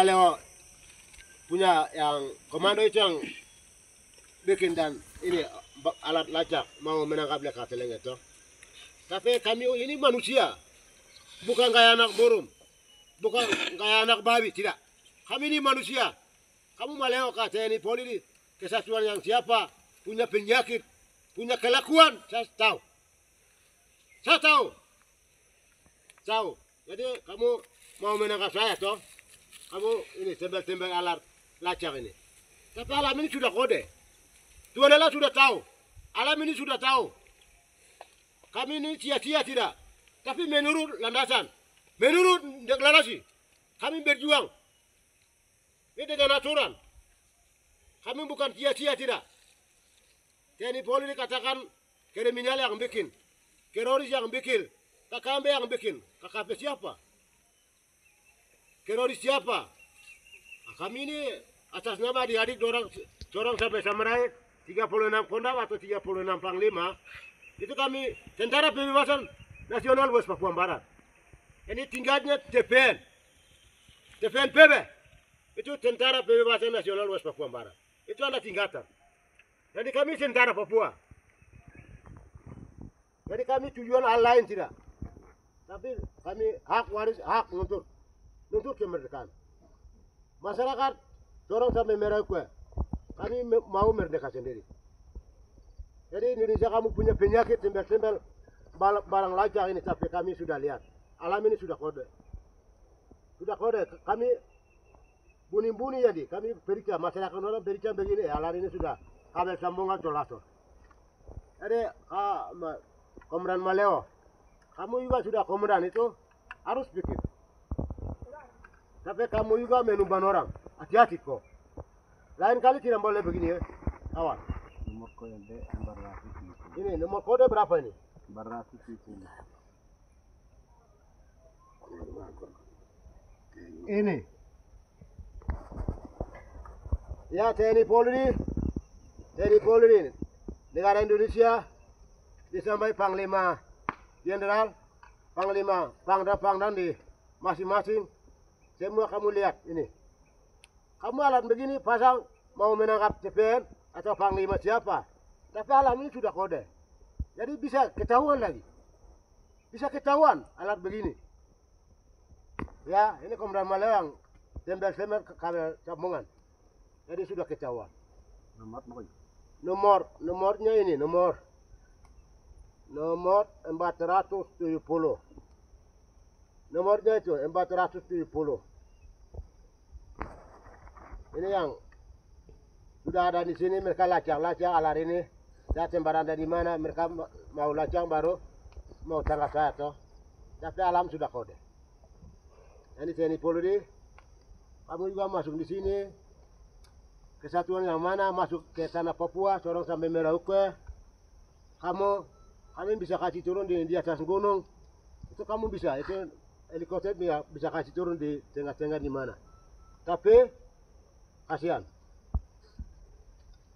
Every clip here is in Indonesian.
Kalau punya yang komando itu yang bikin dan ini alat lacak mau menangkap lekat teleng itu. Tapi kami ini manusia, bukan kayak anak burung, bukan kayak anak babi, tidak. Kami ini manusia. Kamu maleo ke TNI Polri, kesatuan yang siapa, punya penyakit, punya kelakuan, saya tahu. Saya tahu. Tahu. Jadi kamu mau menangkap saya toh? Kamu ini tembak-tembak alat lacak ini. Tapi alam ini sudah kode. Tuhan Allah sudah tahu. Alam ini sudah tahu. Kami ini sia-sia tidak. Tapi menurut landasan, menurut deklarasi, kami berjuang. Ini dengan aturan. Kami bukan sia-sia tidak. TNI Polri katakan kriminal yang bikin, teroris yang bikin, KKB yang bikin. KKB siapa? Teroris siapa? Nah, kami ini atas nama adik-adik dorong sampai Samurai 36 Kondam atau 36 Panglima. Itu kami Tentara Pembebasan Nasional West Papua Barat. Ini tingkatnya TPN. TPN PB. Itu Tentara Pembebasan Nasional West Papua Barat. Itu ada tingkatan. Jadi kami Tentara Papua. Jadi kami tujuan hal lain tidak. Tapi kami hak waris, hak nuntut kemerdekaan. Masyarakat dorong sampai Merauke. Kami mau merdeka sendiri. Jadi Indonesia kamu punya penyakit tembel-tembel barang lacak ini, tapi kami sudah lihat. Alam ini sudah kode. Sudah kode. Kami bunyi-bunyi jadi. Kami periksa, masyarakat orang periksa begini. Alam ini sudah kabel sambungan tolaso. Jadi Komandan Maleo, kamu juga sudah komandan itu harus pikir. Tapi kamu juga menuban orang. Hati-hati kok. Lain kali tidak boleh begini ya. Awas. Nomor kode 400. Ini nomor kode berapa ini? 400. Ini. Ya TNI Polri. TNI Polri. Negara Indonesia disampai Panglima Jenderal, Panglima, Pangdam di masing-masing. Semua kamu lihat ini. Kamu alat begini pasang mau menangkap TPN atau Panglima siapa. Tapi alam ini sudah kode. Jadi bisa ketahuan lagi. Bisa ketahuan alat begini. Ya, ini Komandan Maleo yang tembel-tembel ke kabel sambungan. Jadi sudah ketahuan. Nomornya ini, nomor 470. Nomornya itu 470. Ini yang sudah ada di sini, mereka lacang alat ini. Saya sembarang dari mana mereka mau lacang baru mau tangkap saya toh. Tapi alam sudah kode. Ini TNI Polri, kamu juga masuk di sini. Kesatuan yang mana masuk ke tanah Papua, sorong sampai Merauke. Kami bisa kasih turun di atas gunung. Itu kamu bisa, itu helikopter bisa kasih turun di tengah-tengah di mana. Tapi kasihan.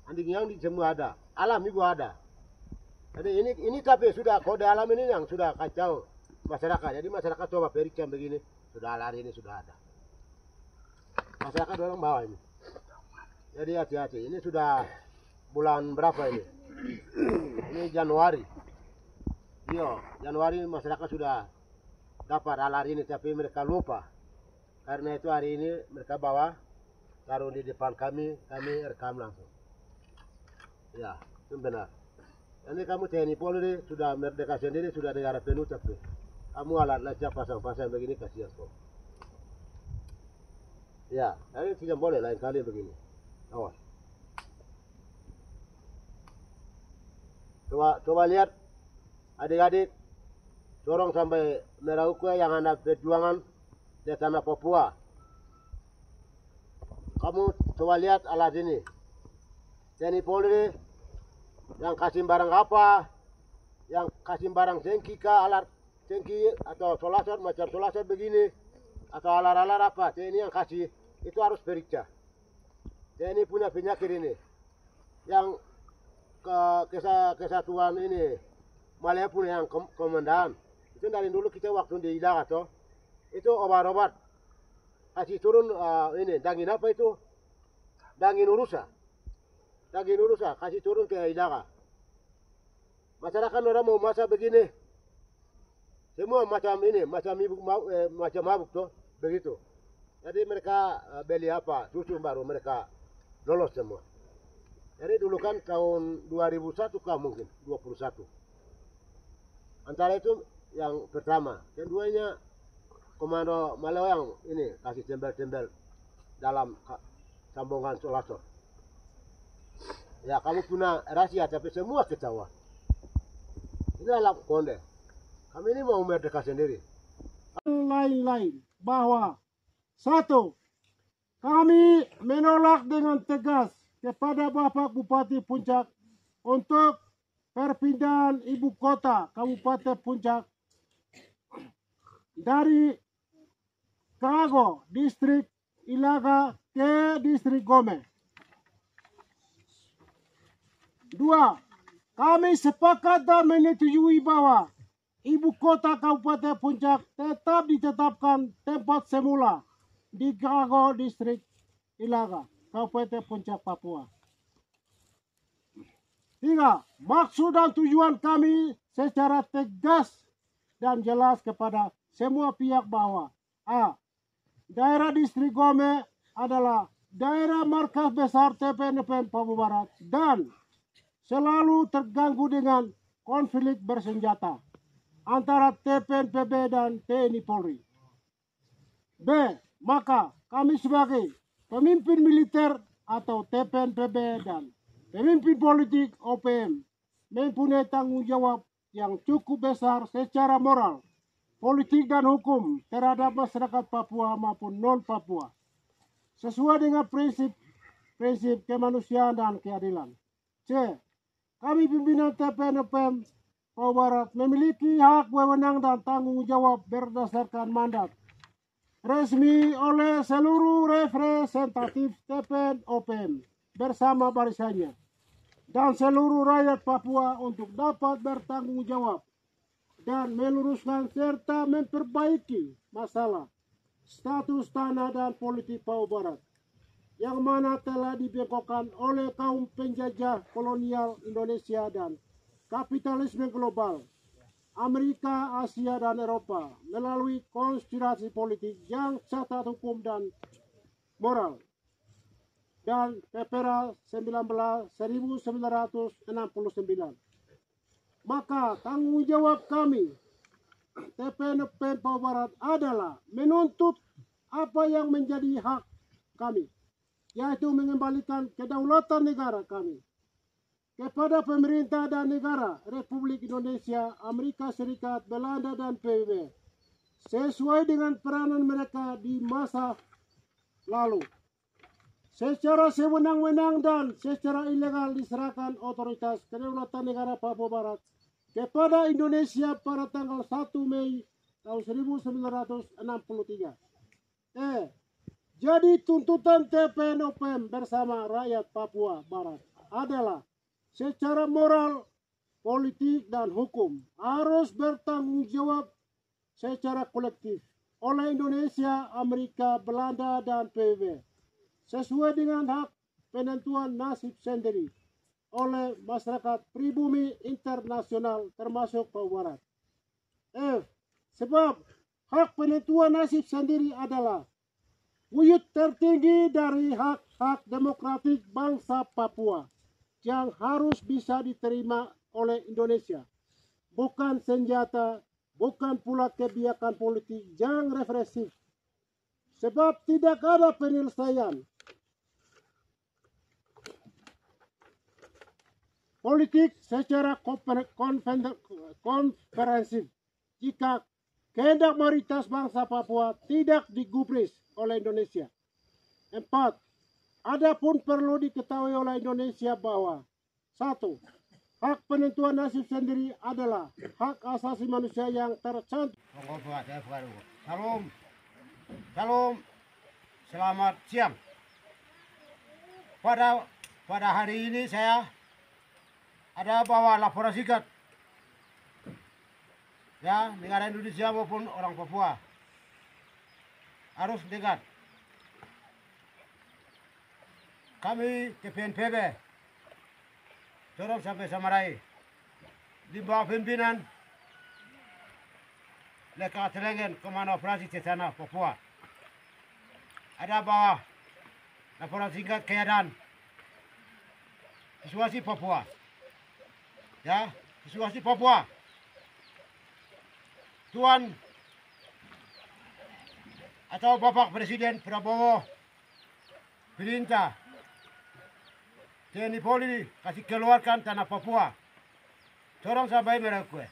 Anjing yang di semua ada, alam juga ada. Jadi ini tapi sudah kode alam ini yang sudah kacau masyarakat. Jadi masyarakat coba periksa begini, sudah lari ini sudah ada. Masyarakat orang bawah ini. Jadi hati-hati. Ini sudah bulan berapa ini? Ini Januari. Iya, Januari masyarakat sudah dapat alar ini, tapi mereka lupa. Karena itu hari ini mereka bawa, taruh di depan kami rekam langsung. Ya, itu benar. Ini kamu TNI Polri sudah merdeka sendiri, sudah negara penuh, tapi kamu alat lacak pasang-pasang begini kasihan kok. Ya, tapi tidak boleh lain kali begini. Awas. Coba lihat adik-adik, dorong sampai Merauke yang ada perjuangan di tanah Papua. Kamu coba lihat alat ini. TNI Polri yang kasih barang apa, yang kasih barang cengki kah, alat cengki atau solasor macam solasor begini, atau alat-alat apa, TNI yang kasih itu harus periksa. TNI punya penyakit ini, yang kesatuan ini, Malaya pun yang komandan. Itu dari dulu kita waktu di Idaga toh, itu obat-obat kasih turun ini daging apa itu? Daging urusa. Daging urusa kasih turun ke Ilaga. Masyarakat orang mau masak begini. Semua macam ini, macam macam mabuk tuh, begitu. Jadi mereka beli apa? Susu baru mereka lolos semua. Jadi dulu kan tahun 2001 kah mungkin, 21. Antara itu yang pertama. Keduanya Komando Maleong ini kasih tembel-tembel dalam sambungan Solaso. Ya kamu punya rahasia tapi semua ketawa. Ini adalah konde. Kami ini mau merdeka sendiri. Lain-lain bahwa satu, kami menolak dengan tegas kepada Bapak Bupati Puncak untuk perpindahan ibu kota Kabupaten Puncak dari Kago, distrik Ilaga ke distrik Gome. Dua, kami sepakat dan menyetujui bahwa ibu kota Kabupaten Puncak tetap ditetapkan tempat semula di Kago, distrik Ilaga, Kabupaten Puncak, Papua. Tiga, maksud dan tujuan kami secara tegas dan jelas kepada semua pihak bahwa A. Daerah distrik Gome adalah daerah markas besar TPNPM Papua Barat dan selalu terganggu dengan konflik bersenjata antara TPNPB dan TNI Polri. B. Maka kami sebagai pemimpin militer atau TPNPB dan pemimpin politik OPM mempunyai tanggung jawab yang cukup besar secara moral, politik dan hukum terhadap masyarakat Papua maupun non-Papua, sesuai dengan prinsip kemanusiaan dan keadilan. C. Kami pimpinan TPNPM Papua Barat memiliki hak, wewenang dan tanggung jawab berdasarkan mandat resmi oleh seluruh representatif TPN-OPM bersama barisannya dan seluruh rakyat Papua untuk dapat bertanggung jawab dan meluruskan serta memperbaiki masalah status tanah dan politik Papua Barat yang mana telah dibengkokkan oleh kaum penjajah kolonial Indonesia dan kapitalisme global Amerika, Asia, dan Eropa melalui konspirasi politik yang cacat hukum dan moral dan Perpres 1969. Maka tanggung jawab kami TPNPM Papua Barat adalah menuntut apa yang menjadi hak kami, yaitu mengembalikan kedaulatan negara kami kepada pemerintah dan negara Republik Indonesia, Amerika Serikat, Belanda, dan PBB sesuai dengan peranan mereka di masa lalu. Secara sewenang-wenang dan secara ilegal diserahkan otoritas kedaulatan negara Papua Barat kepada Indonesia pada tanggal 1 Mei tahun 1963. Jadi tuntutan TPN-OPM bersama rakyat Papua Barat adalah secara moral, politik, dan hukum harus bertanggung jawab secara kolektif oleh Indonesia, Amerika, Belanda, dan PBB sesuai dengan hak penentuan nasib sendiri oleh masyarakat pribumi internasional termasuk Papua Barat. F. Sebab hak penentuan nasib sendiri adalah wujud tertinggi dari hak-hak demokratik bangsa Papua yang harus bisa diterima oleh Indonesia, bukan senjata, bukan pula kebijakan politik yang represif. Sebab tidak ada penyelesaian politik secara konferensif jika kehendak mayoritas bangsa Papua tidak digubris oleh Indonesia. 4. Adapun perlu diketahui oleh Indonesia bahwa 1. Hak penentuan nasib sendiri adalah hak asasi manusia yang tercantum. Salam, salam, selamat siang. Pada hari ini saya ada bawa laporan singkat ya negara Indonesia maupun orang Papua harus dengar kami TPNPB Sorong sampai Samarai di bawah pimpinan Leka Telengen Komando Operasi Cesana Papua. Ada bawah laporan singkat keadaan situasi Papua. Ya, situasi Papua. Tuan atau Bapak Presiden Prabowo perintah TNI Polri kasih keluarkan tanah Papua. Sorong sampai mereka.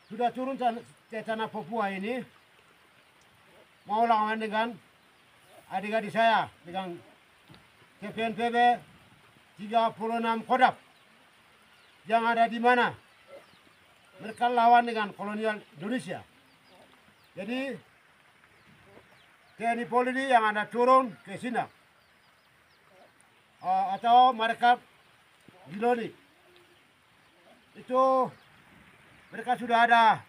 Sudah turun tanah Papua ini, mau lawan dengan adik-adik saya dengan TPNPB 36 Kodam yang ada di mana mereka lawan dengan kolonial Indonesia. Jadi TNI Polri yang ada turun ke sini atau mereka di Lodi itu mereka sudah ada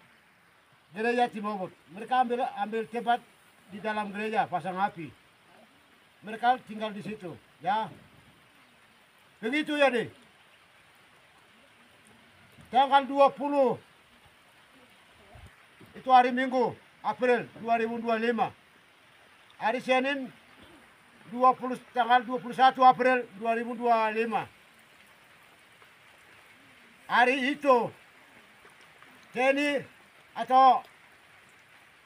gereja Timobot. Mereka ambil tempat di dalam gereja, pasang api. Mereka tinggal di situ, ya. Begitu ya deh. Tanggal 20 itu hari Minggu, April 2025. Hari Senin tanggal 21 April 2025. Hari itu TNI atau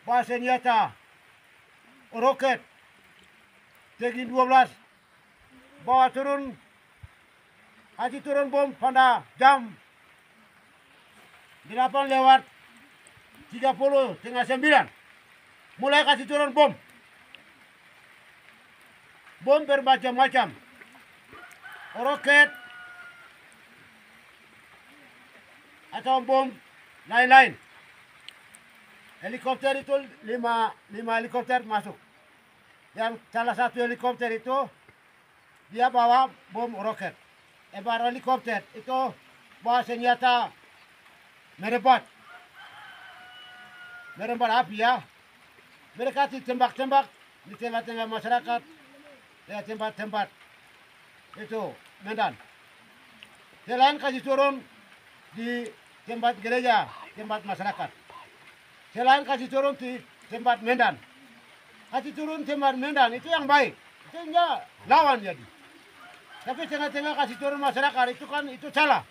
bahasa senjata roket Tegi 12 bawa turun bom pada jam 8:30 tengah 9 mulai kasih turun bom bermacam-macam roket atau bom lain-lain. Helikopter itu 5 helikopter masuk. Yang salah satu helikopter itu dia bawa bom roket. Helikopter itu bawa senjata merempat api ya. Mereka ditembak-tembak di tengah-tengah masyarakat, ya tempat-tempat itu Medan. Selain kasih turun di tempat gereja, tempat masyarakat. Selain kasih turun di tempat Medan. Kasih turun tempat Medan itu yang baik. Itu enggak lawan jadi. Tapi tengah-tengah kasih turun masyarakat itu kan itu salah.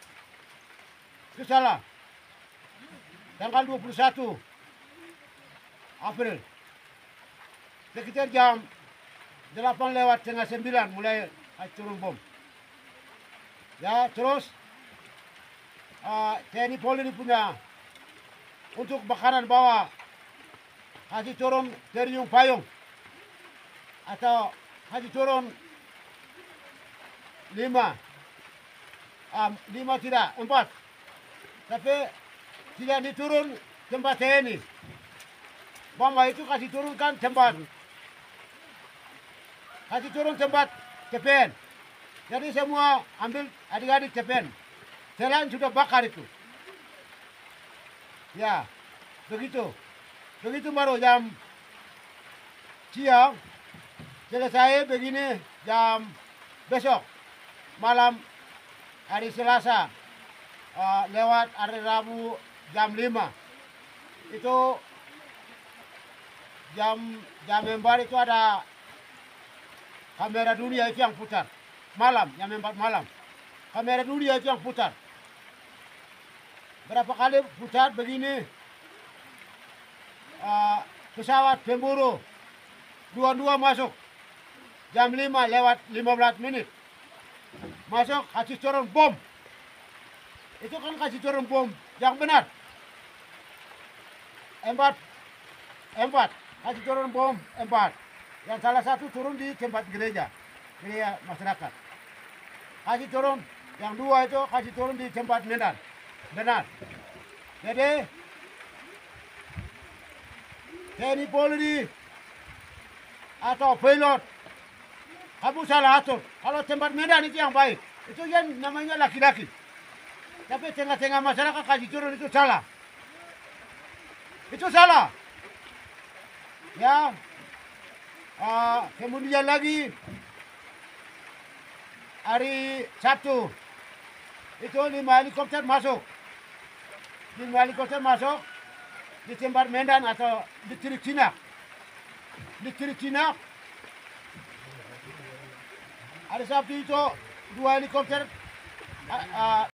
Itu salah. Tanggal 21 April. Sekitar jam 8:09 mulai kasih turun bom. Ya, terus TNI Polri punya untuk makanan bawa kasih turun teriung payung atau kasih turun 4 tapi tidak diturun tempat TNI bawah itu kasih turunkan tempat TPN. Jadi semua ambil adik-adik TPN. Selain sudah bakar itu. Ya, begitu. Begitu baru jam siang selesai begini jam besok malam hari Selasa lewat hari Rabu jam 5 itu jam 4 itu ada kamera dunia itu yang putar malam jam 4 malam kamera dunia itu yang putar berapa kali putar begini pesawat pemburu dua masuk jam 5 lewat 15 menit masuk kasih turun bom itu kan kasih turun bom yang benar 4 kasih turun bom 4 yang salah satu turun di tempat gereja masyarakat kasih turun yang 2 itu kasih turun di tempat Medan benar. Jadi TNI Polri atau pilot kamu salah atur. Kalau tempat Medan itu yang baik. Itu yang namanya laki-laki. Tapi tengah-tengah masyarakat kasih turun itu salah. Itu salah. Ya. Kemudian lagi hari Sabtu itu 5 helikopter masuk. 5 helikopter masuk di tempat Medan atau di Kiri Cina. Di Kiri Cina hari Sabtu itu 2 helikopter